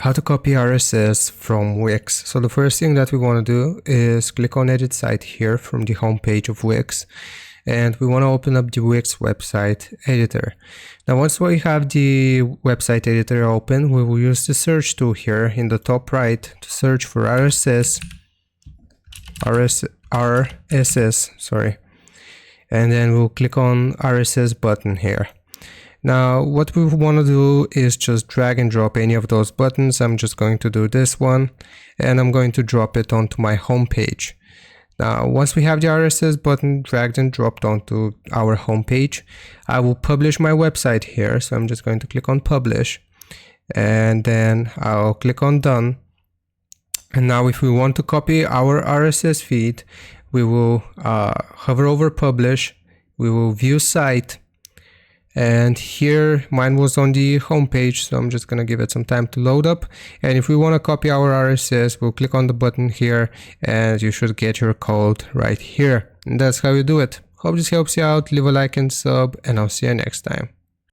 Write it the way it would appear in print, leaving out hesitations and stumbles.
How to copy RSS from Wix. So the first thing that we want to do is click on edit site here from the home page of Wix, and we want to open up the Wix website editor. Now once we have the website editor open, we will use the search tool here in the top right to search for RSS, and then we'll click on RSS button here. Now what we want to do is just drag and drop any of those buttons. I'm just going to do this one, and I'm going to drop it onto my home page. Now once we have the RSS button dragged and dropped onto our home page, I will publish my website here. So I'm just going to click on publish, and then I'll click on done. And now if we want to copy our RSS feed, we will hover over publish, we will view site, and here mine was on the home page, so I'm just gonna give it some time to load up. And if we want to copy our RSS, we'll click on the button here, and you should get your code right here. And that's how you do it. Hope this helps you out. Leave a like and sub, and I'll see you next time.